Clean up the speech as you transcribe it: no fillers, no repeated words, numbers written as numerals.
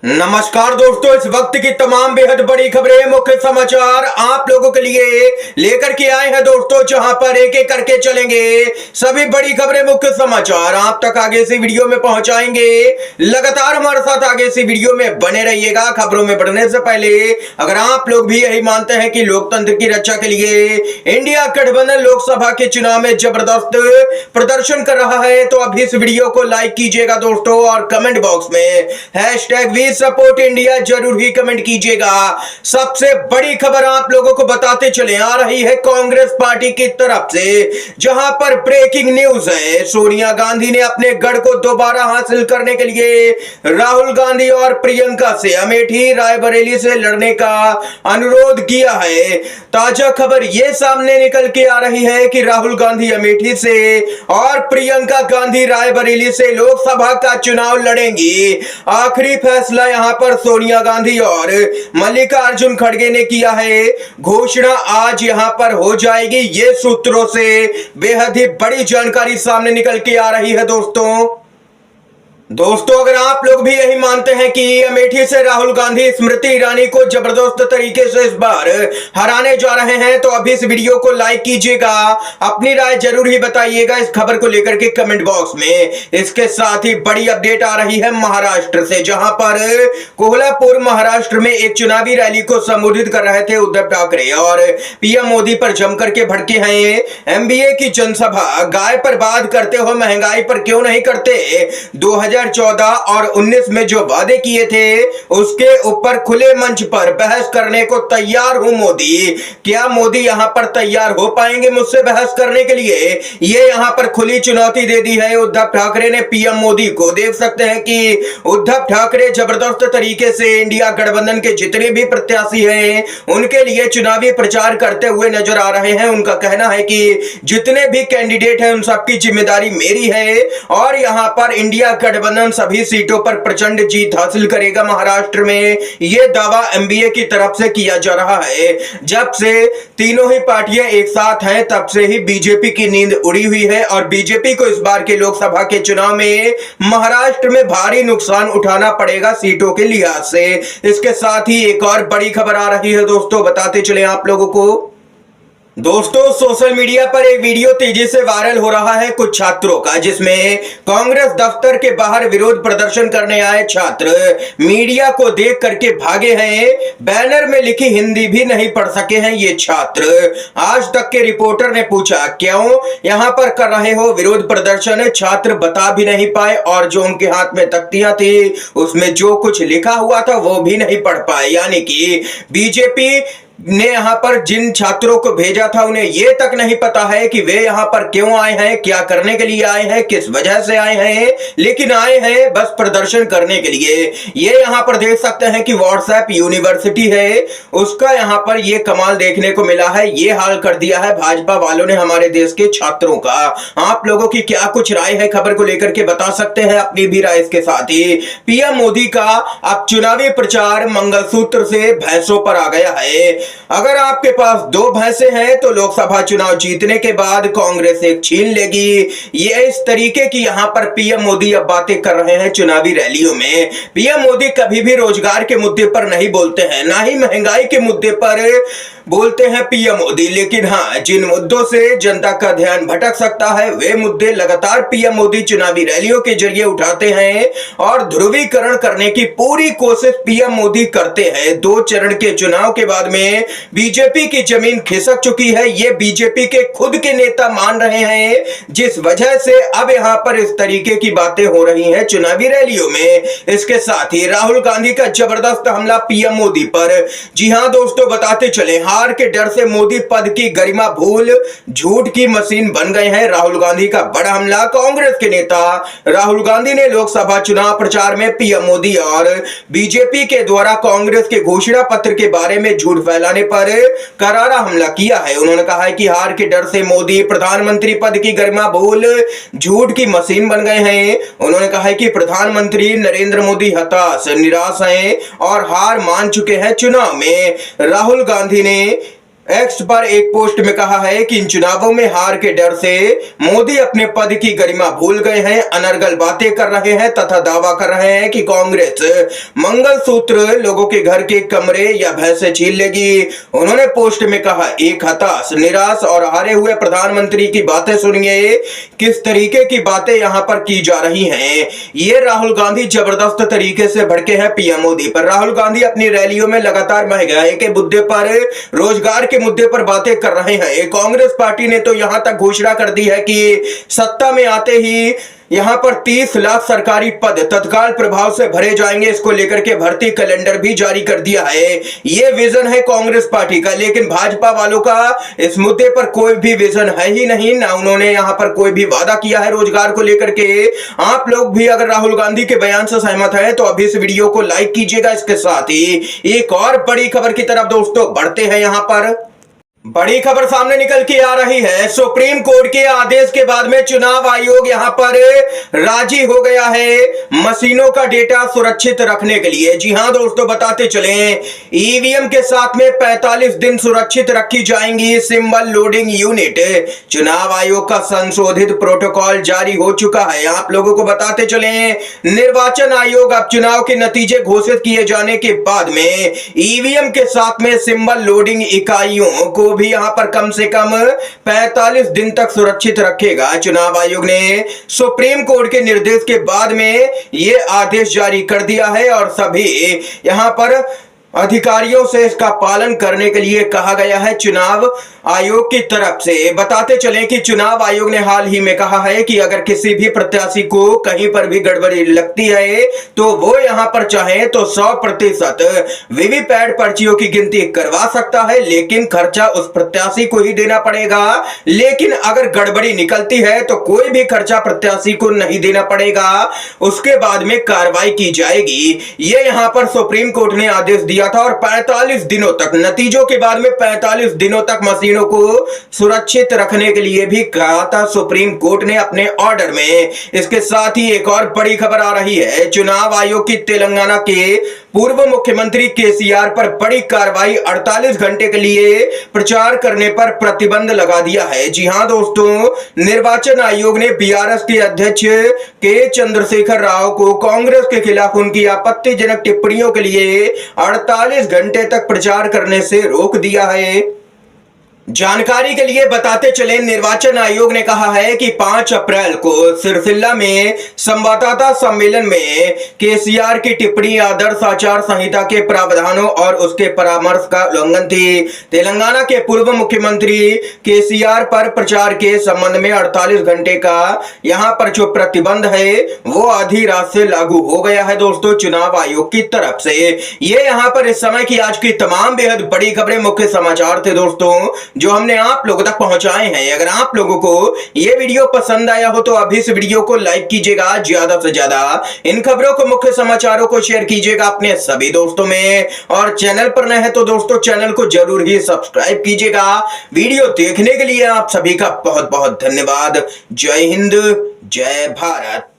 नमस्कार दोस्तों, इस वक्त की तमाम बेहद बड़ी खबरें, मुख्य समाचार आप लोगों के लिए लेकर के आए हैं दोस्तों, जहां पर एक एक करके चलेंगे सभी बड़ी खबरें, मुख्य समाचार आप तक आगे से वीडियो में पहुंचाएंगे। लगातार हमारे साथ आगे से वीडियो में बने रहिएगा। खबरों में बढ़ने से पहले अगर आप लोग भी यही मानते हैं कि लोकतंत्र की रक्षा के लिए इंडिया गठबंधन लोकसभा के चुनाव में जबरदस्त प्रदर्शन कर रहा है, तो अभी इस वीडियो को लाइक कीजिएगा दोस्तों, और कमेंट बॉक्स में #वी सपोर्ट इंडिया जरूर ही कमेंट कीजिएगा। सबसे बड़ी खबर आप लोगों को बताते चले आ रही है कांग्रेस पार्टी की तरफ से, जहां पर ब्रेकिंग न्यूज है। सोनिया गांधी ने अपने गढ़ को दोबारा हासिल करने के लिए राहुल गांधी और प्रियंका से अमेठी रायबरेली से लड़ने का अनुरोध किया है। ताजा खबर यह सामने निकल के आ रही है कि राहुल गांधी अमेठी से और प्रियंका गांधी रायबरेली से लोकसभा का चुनाव लड़ेंगी। आखिरी फैसला यहां पर सोनिया गांधी और मल्लिकार्जुन खड़गे ने किया है। घोषणा आज यहां पर हो जाएगी। ये सूत्रों से बेहद ही बड़ी जानकारी सामने निकल के आ रही है दोस्तों, अगर आप लोग भी यही मानते हैं कि अमेठी से राहुल गांधी स्मृति ईरानी को जबरदस्त तरीके से इस बार हराने जा रहे हैं, तो अभी इस वीडियो को लाइक कीजिएगा, अपनी राय जरूर ही बताइएगा इस खबर को लेकर के कमेंट बॉक्स में। इसके साथ ही बड़ी अपडेट आ रही है महाराष्ट्र से, जहां पर कोल्हापुर महाराष्ट्र में एक चुनावी रैली को संबोधित कर रहे थे उद्धव ठाकरे, और पीएम मोदी पर जमकर के भड़के हैं। एमबीए की जनसभा, गाय पर बात करते हो महंगाई पर क्यों नहीं करते। 2014 और 19 में जो वादे किए थे उसके ऊपर खुले मंच पर बहस करने को तैयार हूं मोदी। क्या मोदी यहां पर तैयार हो पाएंगे मुझसे बहस करने के लिए? ये यहां पर खुली चुनौती दे दी है उद्धव ठाकरे ने पीएम मोदी को। देख सकते हैं कि उद्धव ठाकरे जबरदस्त तरीके से इंडिया गठबंधन के जितने भी प्रत्याशी हैं उनके लिए चुनावी प्रचार करते हुए नजर आ रहे हैं। उनका कहना है कि जितने भी कैंडिडेट हैं उन सबकी जिम्मेदारी मेरी है, और यहां पर इंडिया गठबंधन सभी सीटों पर प्रचंड जीत हासिल करेगा महाराष्ट्र में। यह दावा एमबीए की तरफ से किया जा रहा है। जब से तीनों ही पार्टियां एक साथ हैं तब से ही बीजेपी की नींद उड़ी हुई है, और बीजेपी को इस बार के लोकसभा के चुनाव में महाराष्ट्र में भारी नुकसान उठाना पड़ेगा सीटों के लिहाज से। इसके साथ ही एक और बड़ी खबर आ रही है दोस्तों, बताते चले आप लोगों को। दोस्तों, सोशल मीडिया पर एक वीडियो तेजी से वायरल हो रहा है कुछ छात्रों का, जिसमें कांग्रेस दफ्तर के बाहर विरोध प्रदर्शन करने आए छात्र मीडिया को देख करके भागे हैं। बैनर में लिखी हिंदी भी नहीं पढ़ सके हैं ये छात्र। आज तक के रिपोर्टर ने पूछा, क्यों यहां पर कर रहे हो विरोध प्रदर्शन? छात्र बता भी नहीं पाए, और जो उनके हाथ में तख्तियां थी उसमें जो कुछ लिखा हुआ था वो भी नहीं पढ़ पाए। यानी कि बीजेपी ने यहां पर जिन छात्रों को भेजा था उन्हें यह तक नहीं पता है कि वे यहां पर क्यों आए हैं, क्या करने के लिए आए हैं, किस वजह से आए हैं, लेकिन आए हैं बस प्रदर्शन करने के लिए। ये यहां पर देख सकते हैं कि व्हाट्सएप यूनिवर्सिटी है, उसका यहां पर ये कमाल देखने को मिला है। ये हाल कर दिया है भाजपा वालों ने हमारे देश के छात्रों का। आप लोगों की क्या कुछ राय है खबर को लेकर के बता सकते हैं अपनी भी राय। इसके साथ ही पीएम मोदी का अब चुनावी प्रचार मंगलसूत्र से भैंसों पर आ गया है। अगर आपके पास 2 भैंसे हैं तो लोकसभा चुनाव जीतने के बाद कांग्रेस एक छीन लेगी। ये इस तरीके की यहां पर पीएम मोदी अब बातें कर रहे हैं चुनावी रैलियों में। पीएम मोदी कभी भी रोजगार के मुद्दे पर नहीं बोलते हैं, ना ही महंगाई के मुद्दे पर बोलते हैं पीएम मोदी, लेकिन हाँ, जिन मुद्दों से जनता का ध्यान भटक सकता है वे मुद्दे लगातार पीएम मोदी चुनावी रैलियों के जरिए उठाते हैं, और ध्रुवीकरण करने की पूरी कोशिश पीएम मोदी करते हैं। 2 चरण के चुनाव के बाद में बीजेपी की जमीन खिसक चुकी है, ये बीजेपी के खुद के नेता मान रहे हैं, जिस वजह से अब यहां पर इस तरीके की बातें हो रही हैं चुनावी रैलियों में। इसके साथ ही राहुल गांधी का जबरदस्त हमला पीएम मोदी पर। जी हां दोस्तों, बताते चले, हार के डर से मोदी पद की गरिमा भूल झूठ की मशीन बन गए हैं। राहुल गांधी का बड़ा हमला। कांग्रेस के नेता राहुल गांधी ने लोकसभा चुनाव प्रचार में पीएम मोदी और बीजेपी के द्वारा कांग्रेस के घोषणा पत्र के बारे में झूठ फैलाने पर करारा हमला किया है। उन्होंने कहा है कि हार के डर से मोदी प्रधानमंत्री पद की गरिमा भूल झूठ की मशीन बन गए हैं। उन्होंने कहा है कि प्रधानमंत्री नरेंद्र मोदी हताश निराश हैं और हार मान चुके हैं चुनाव में। राहुल गांधी ने एक्स पर एक पोस्ट में कहा है कि इन चुनावों में हार के डर से मोदी अपने पद की गरिमा भूल गए हैं, अनर्गल बातें कर रहे हैं तथा दावा कर रहे हैं कि कांग्रेस मंगलसूत्र, लोगों के घर के कमरे या भैंसे छीन लेगी। उन्होंने पोस्ट में कहा, एक हताश, निराश और हारे हुए प्रधानमंत्री की बातें सुनिए, किस तरीके की बातें यहां पर की जा रही हैं। ये राहुल गांधी जबरदस्त तरीके से भड़के हैं पीएम मोदी पर। राहुल गांधी अपनी रैलियों में लगातार महंगाई के मुद्दे पर, रोजगार के मुद्दे पर बातें कर रहे हैं। कांग्रेस पार्टी ने तो यहां तक घोषणा कर दी है कि सत्ता में आते ही यहां पर 30 लाख सरकारी पद तत्काल प्रभाव से भरे जाएंगे। इसको लेकर के भर्ती कैलेंडर भी जारी कर दिया है। ये विजन है कांग्रेस पार्टी का, लेकिन भाजपा वालों का इस मुद्दे पर कोई भी विजन है ही नहीं, ना उन्होंने यहां पर कोई भी वादा किया है रोजगार को लेकर के। आप लोग भी अगर राहुल गांधी के बयान से सहमत है तो अभी इस वीडियो को लाइक कीजिएगा। इसके साथ ही एक और बड़ी खबर की तरफ दोस्तों बढ़ते हैं। यहां पर बड़ी खबर सामने निकल के आ रही है। सुप्रीम कोर्ट के आदेश के बाद में चुनाव आयोग यहां पर राजी हो गया है मशीनों का डेटा सुरक्षित रखने के लिए। जी हां दोस्तों, बताते चलें, ईवीएम के साथ में 45 दिन सुरक्षित रखी जाएंगी सिंबल लोडिंग यूनिट। चुनाव आयोग का संशोधित प्रोटोकॉल जारी हो चुका है। आप लोगों को बताते चलें, निर्वाचन आयोग अब चुनाव के नतीजे घोषित किए जाने के बाद में ईवीएम के साथ में सिंबल लोडिंग इकाइयों को भी यहां पर कम से कम 45 दिन तक सुरक्षित रखेगा। चुनाव आयोग ने सुप्रीम कोर्ट के निर्देश के बाद में यह आदेश जारी कर दिया है और सभी यहां पर अधिकारियों से इसका पालन करने के लिए कहा गया है चुनाव आयोग की तरफ से। बताते चलें कि चुनाव आयोग ने हाल ही में कहा है कि अगर किसी भी प्रत्याशी को कहीं पर भी गड़बड़ी लगती है तो वो यहां पर चाहे तो 100% वीवीपैट पर्चियों की गिनती करवा सकता है, लेकिन खर्चा उस प्रत्याशी को ही देना पड़ेगा। लेकिन अगर गड़बड़ी निकलती है तो कोई भी खर्चा प्रत्याशी को नहीं देना पड़ेगा, उसके बाद में कार्रवाई की जाएगी। ये यहां पर सुप्रीम कोर्ट ने आदेश दिया था और 45 दिनों तक, नतीजों के बाद में 45 दिनों तक मशीनों को सुरक्षित रखने के लिए भी कहा था सुप्रीम कोर्ट ने अपने ऑर्डर में। इसके साथ ही एक और बड़ी खबर आ रही है। चुनाव आयोग की तेलंगाना के पूर्व मुख्यमंत्री केसीआर पर बड़ी कार्रवाई, 48 घंटे के लिए प्रचार करने पर प्रतिबंध लगा दिया है। जी हां दोस्तों, निर्वाचन आयोग ने बीआरएस के अध्यक्ष के चंद्रशेखर राव को कांग्रेस के खिलाफ उनकी आपत्तिजनक टिप्पणियों के लिए 48 घंटे तक प्रचार करने से रोक दिया है। जानकारी के लिए बताते चले, निर्वाचन आयोग ने कहा है कि 5 अप्रैल को सिरसिल्ला में संवाददाता सम्मेलन में केसीआर की टिप्पणी आदर्श आचार संहिता के प्रावधानों और उसके परामर्श का उल्लंघन थी। तेलंगाना के पूर्व मुख्यमंत्री केसीआर पर प्रचार के संबंध में 48 घंटे का यहां पर जो प्रतिबंध है वो आधी रात से लागू हो गया है दोस्तों चुनाव आयोग की तरफ से। ये यहां पर इस समय की आज की तमाम बेहद बड़ी खबरें, मुख्य समाचार थे दोस्तों जो हमने आप लोगों तक पहुंचाए हैं। अगर आप लोगों को ये वीडियो पसंद आया हो तो अभी इस वीडियो को लाइक कीजिएगा, ज्यादा से ज्यादा इन खबरों को, मुख्य समाचारों को शेयर कीजिएगा अपने सभी दोस्तों में, और चैनल पर नए हैं तो दोस्तों चैनल को जरूर ही सब्सक्राइब कीजिएगा। वीडियो देखने के लिए आप सभी का बहुत बहुत धन्यवाद। जय हिंद, जय भारत।